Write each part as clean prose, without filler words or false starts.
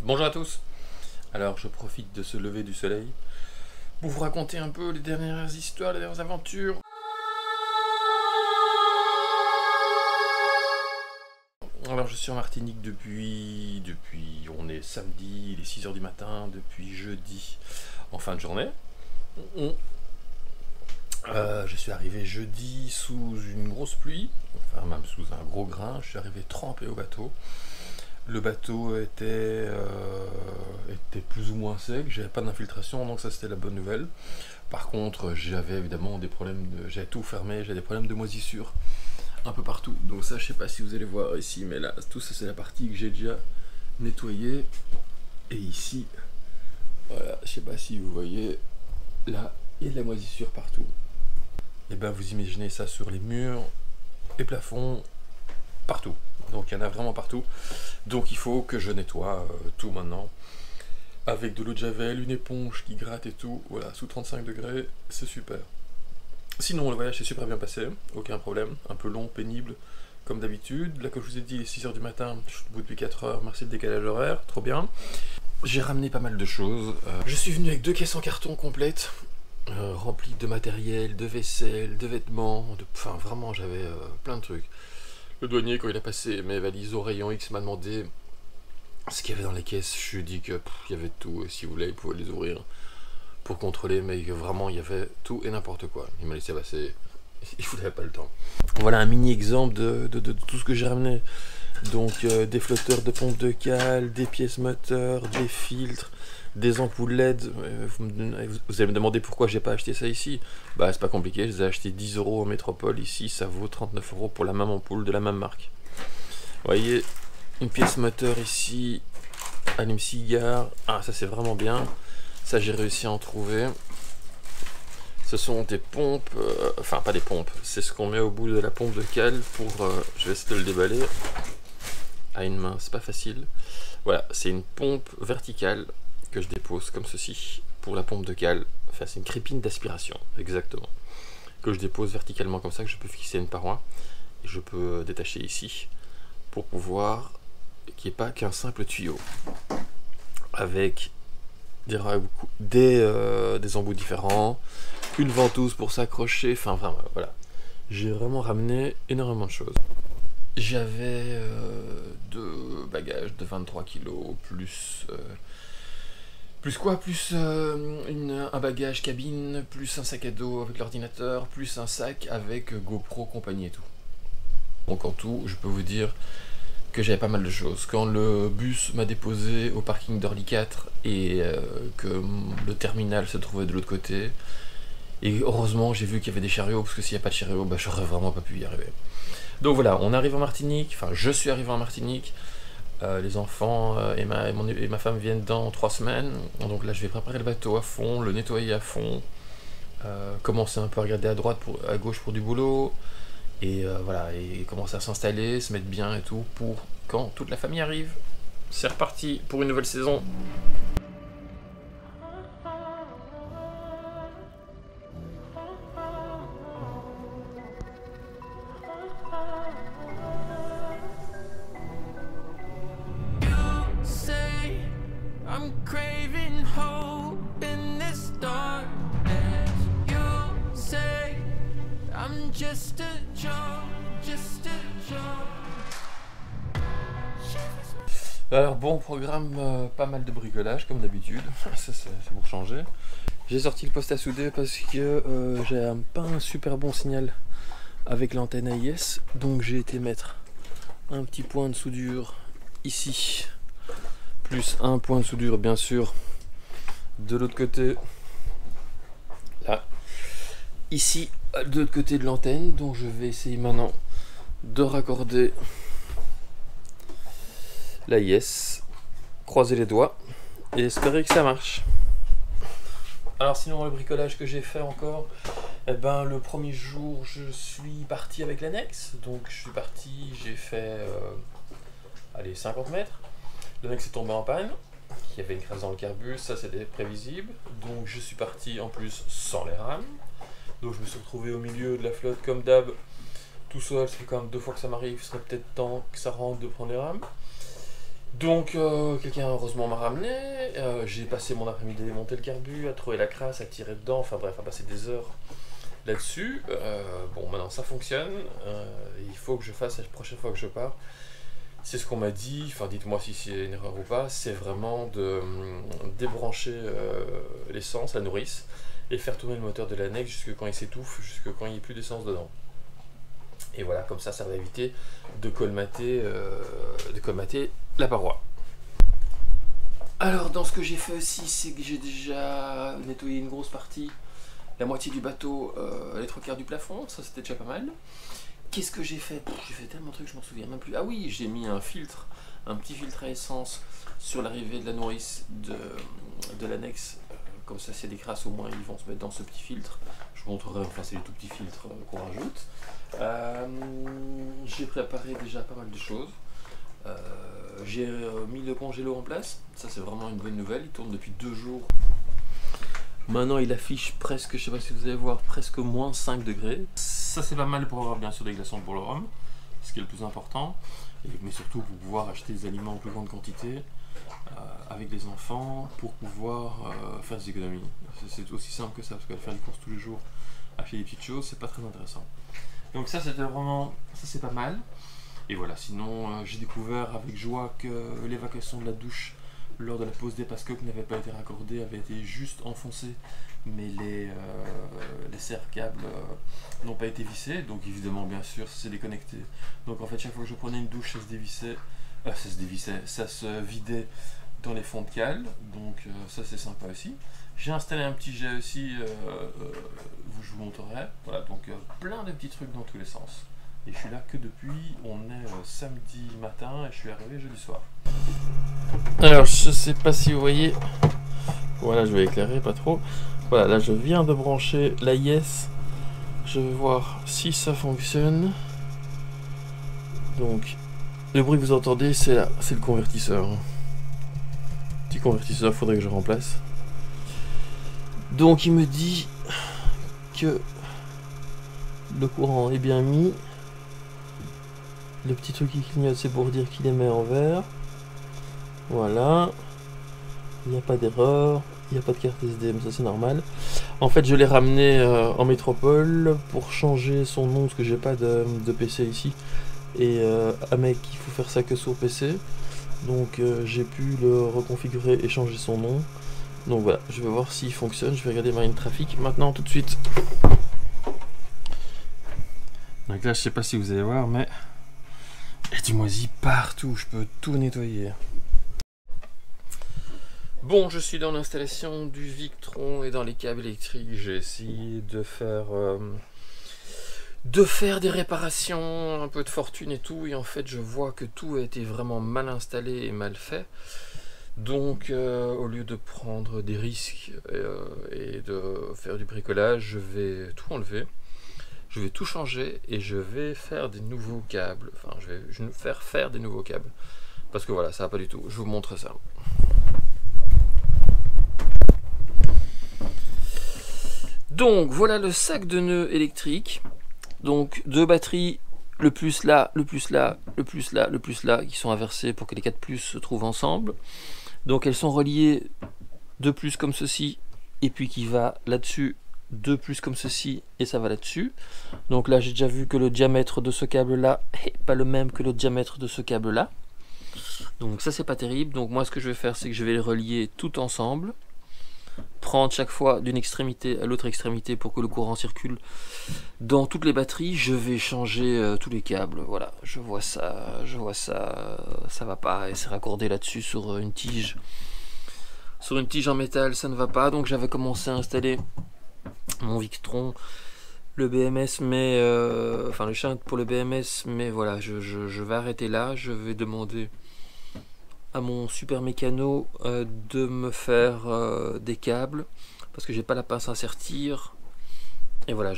Bonjour à tous. Alors je profite de ce lever du soleil pour vous raconter un peu les dernières histoires, les dernières aventures. Alors je suis en Martinique depuis on est samedi, il est 6 h du matin, depuis jeudi en fin de journée. Je suis arrivé jeudi sous une grosse pluie, enfin même sous un gros grain, je suis arrivé trempé au bateau. Le bateau était plus ou moins sec, j'avais pas d'infiltration, donc ça c'était la bonne nouvelle. Par contre, j'avais évidemment des problèmes j'avais tout fermé, j'avais des problèmes de moisissure un peu partout. Donc ça, je sais pas si vous allez voir ici, mais là, tout ça c'est la partie que j'ai déjà nettoyée. Et ici, voilà, je sais pas si vous voyez, là, il y a de la moisissure partout. Et ben vous imaginez ça sur les murs, les plafonds, partout. Donc il y en a vraiment partout. Donc il faut que je nettoie tout maintenant. Avec de l'eau de javel, une éponge qui gratte et tout. Voilà, sous 35 degrés, c'est super. Sinon le voyage s'est super bien passé, aucun problème. Un peu long, pénible, comme d'habitude. Là comme je vous ai dit, il est 6 h du matin, je suis debout depuis 4 h, merci le décalage horaire, trop bien. J'ai ramené pas mal de choses. Je suis venu avec 2 caisses en carton complètes. Remplies de matériel, de vaisselle, de vêtements, enfin vraiment j'avais plein de trucs. Le douanier, quand il a passé mes valises au rayon X, m'a demandé ce qu'il y avait dans les caisses. Je lui ai dit qu'il y avait tout, et si vous voulez, il pouvait les ouvrir pour contrôler, mais que vraiment il y avait tout et n'importe quoi. Il m'a laissé passer, il n'avait pas le temps. Voilà un mini exemple de tout ce que j'ai ramené. Donc des flotteurs de pompe de cale, des pièces moteurs, des filtres, des ampoules LED. Vous allez me demander pourquoi j'ai pas acheté ça ici. Bah c'est pas compliqué, je les ai acheté 10 € en métropole. Ici ça vaut 39 € pour la même ampoule de la même marque. Vous voyez, une pièce moteur ici, allume-cigare. Ah ça c'est vraiment bien. Ça j'ai réussi à en trouver. Ce sont des pompes, enfin pas des pompes, c'est ce qu'on met au bout de la pompe de cale pour... je vais essayer de le déballer à une main, c'est pas facile. Voilà, c'est une pompe verticale que je dépose comme ceci pour la pompe de cale. Enfin c'est une crépine d'aspiration, exactement. Que je dépose verticalement comme ça, que je peux fixer à une paroi. Et je peux détacher ici pour pouvoir qu'il n'y ait pas qu'un simple tuyau. Avec des embouts différents, une ventouse pour s'accrocher, enfin vraiment voilà. J'ai vraiment ramené énormément de choses. J'avais 2 bagages de 23 kg, plus quoi, plus un bagage cabine, plus un sac à dos avec l'ordinateur, plus un sac avec GoPro, compagnie et tout. Donc en tout, je peux vous dire que j'avais pas mal de choses. Quand le bus m'a déposé au parking d'Orly 4 et que le terminal se trouvait de l'autre côté, et heureusement j'ai vu qu'il y avait des chariots, parce que s'il n'y a pas de chariots, bah, j'aurais vraiment pas pu y arriver. Donc voilà, on arrive en Martinique, enfin je suis arrivé en Martinique, les enfants et ma femme viennent dans 3 semaines, donc là je vais préparer le bateau à fond, le nettoyer à fond, commencer un peu à regarder à droite, à gauche pour du boulot, et voilà, et commencer à s'installer, se mettre bien et tout, pour quand toute la famille arrive. C'est reparti pour une nouvelle saison. I'm craving hope in this darkness. You say I'm just a joke, just a joke. Alors bon programme, pas mal de bricolage comme d'habitude, ça c'est pour changer. J'ai sorti le poste à souder parce que j'ai pas un super bon signal avec l'antenne AIS, donc j'ai été mettre un petit point de soudure ici, plus un point de soudure bien sûr de l'autre côté, là, ici de l'autre côté de l'antenne. Donc je vais essayer maintenant de raccorder l'AIS, croiser les doigts et espérer que ça marche. Alors sinon le bricolage que j'ai fait encore, eh ben, le premier jour je suis parti avec l'annexe, donc je suis parti, j'ai fait allez 50 mètres. L'annexe est tombé en panne, il y avait une crasse dans le carbus, ça c'était prévisible, donc je suis parti en plus sans les rames, donc je me suis retrouvé au milieu de la flotte comme d'hab, tout seul. Ça fait quand même 2 fois que ça m'arrive, il serait peut-être temps que ça rentre de prendre les rames. Donc quelqu'un heureusement m'a ramené, j'ai passé mon après-midi à démonter le carbu, à trouver la crasse, à tirer dedans, enfin bref, à passer des heures là-dessus. Bon, maintenant ça fonctionne, il faut que je fasse la prochaine fois que je pars. C'est ce qu'on m'a dit, enfin dites-moi si c'est une erreur ou pas, c'est vraiment de débrancher l'essence, la nourrice, et faire tourner le moteur de l'annexe jusque quand il s'étouffe, jusque quand il n'y a plus d'essence dedans. Et voilà, comme ça va éviter de colmater la paroi. Alors dans ce que j'ai fait aussi, c'est que j'ai déjà nettoyé une grosse partie, la moitié du bateau, les trois quarts du plafond, ça c'était déjà pas mal. Qu'est-ce que j'ai fait? J'ai fait tellement de trucs, je m'en souviens même plus. Ah oui, j'ai mis un filtre, un petit filtre à essence sur l'arrivée de la nourrice de l'annexe. Comme ça, s'il y a des crasses, au moins ils vont se mettre dans ce petit filtre. Je vous montrerai, enfin c'est les tout petits filtres qu'on rajoute. J'ai préparé déjà pas mal de choses. J'ai mis le congélo en place, ça c'est vraiment une bonne nouvelle, il tourne depuis 2 jours. Maintenant il affiche presque, je sais pas si vous allez voir, presque moins 5 degrés. Ça c'est pas mal pour avoir bien sûr des glaçons pour le rhum, ce qui est le plus important, mais surtout pour pouvoir acheter des aliments en plus grande quantité avec des enfants, pour pouvoir faire des économies. C'est aussi simple que ça, parce qu'à faire des courses tous les jours, acheter des petites choses, c'est pas très intéressant. Donc ça c'était vraiment, ça c'est pas mal. Et voilà, sinon j'ai découvert avec joie que l'évacuation de la douche lors de la pose des passecoques n'avait pas été raccordée, avait été juste enfoncée, mais les serre-câbles n'ont pas été vissés, donc évidemment bien sûr c'est déconnecté. Donc en fait chaque fois que je prenais une douche ça se vidait dans les fonds de cale, donc ça c'est sympa aussi. J'ai installé un petit jet aussi, je vous montrerai, voilà, donc plein de petits trucs dans tous les sens. Et je suis là que depuis, on est samedi matin et je suis arrivé jeudi soir. Alors je sais pas si vous voyez, voilà je vais éclairer pas trop. Voilà, là je viens de brancher la Yes. Je vais voir si ça fonctionne. Donc le bruit que vous entendez c'est là, c'est le convertisseur. Petit convertisseur, faudrait que je remplace. Donc il me dit que le courant est bien mis. Le petit truc qui clignote, c'est pour dire qu'il est mis en vert. Voilà. Il n'y a pas d'erreur. Il n'y a pas de carte SDM, ça c'est normal. En fait, je l'ai ramené en métropole pour changer son nom, parce que j'ai pas de PC ici. Et à mec, il faut faire ça que sur PC. Donc j'ai pu le reconfigurer et changer son nom. Donc voilà, je vais voir s'il fonctionne. Je vais regarder Marine Traffic maintenant tout de suite. Donc là, je sais pas si vous allez voir, mais il y a du moisi partout, je peux tout nettoyer. Bon, je suis dans l'installation du Victron et dans les câbles électriques. J'ai essayé de faire des réparations, un peu de fortune et tout. Et en fait, je vois que tout a été vraiment mal installé et mal fait. Donc, au lieu de prendre des risques et de faire du bricolage, je vais tout enlever. Je vais tout changer et je vais faire des nouveaux câbles. Enfin, je vais faire des nouveaux câbles. Parce que voilà, ça va pas du tout. Je vous montre ça. Donc, voilà le sac de nœuds électriques. Donc, 2 batteries, le plus là, le plus là, le plus là, le plus là, qui sont inversées pour que les 4 plus se trouvent ensemble. Donc, elles sont reliées 2 plus comme ceci, et puis qui va là-dessus. 2 plus comme ceci et ça va là-dessus. Donc là j'ai déjà vu que le diamètre de ce câble là est pas le même que le diamètre de ce câble là. Donc ça c'est pas terrible. Donc moi ce que je vais faire c'est que je vais les relier tout ensemble. Prendre chaque fois d'une extrémité à l'autre extrémité pour que le courant circule dans toutes les batteries. Je vais changer tous les câbles. Voilà, je vois ça, ça va pas. Et c'est raccordé là-dessus sur une tige. Sur une tige en métal ça ne va pas. Donc j'avais commencé à installer mon Victron, le BMS, mais enfin le shunt pour le BMS, mais voilà, je vais arrêter là. Je vais demander à mon super mécano de me faire des câbles parce que j'ai pas la pince à sertir. Et voilà,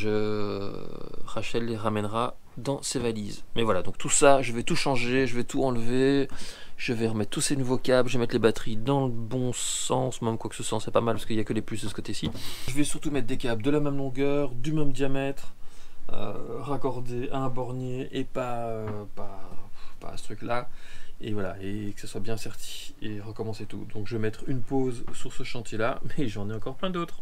Rachel les ramènera dans ses valises. Mais voilà, donc tout ça, je vais tout changer, je vais tout enlever. Je vais remettre tous ces nouveaux câbles, je vais mettre les batteries dans le bon sens, même quoi que ce sens, c'est pas mal parce qu'il n'y a que les plus de ce côté-ci. Je vais surtout mettre des câbles de la même longueur, du même diamètre, raccordés à un bornier et pas à ce truc là, et voilà, et que ce soit bien serti, et recommencer tout. Donc je vais mettre une pause sur ce chantier là, mais j'en ai encore plein d'autres.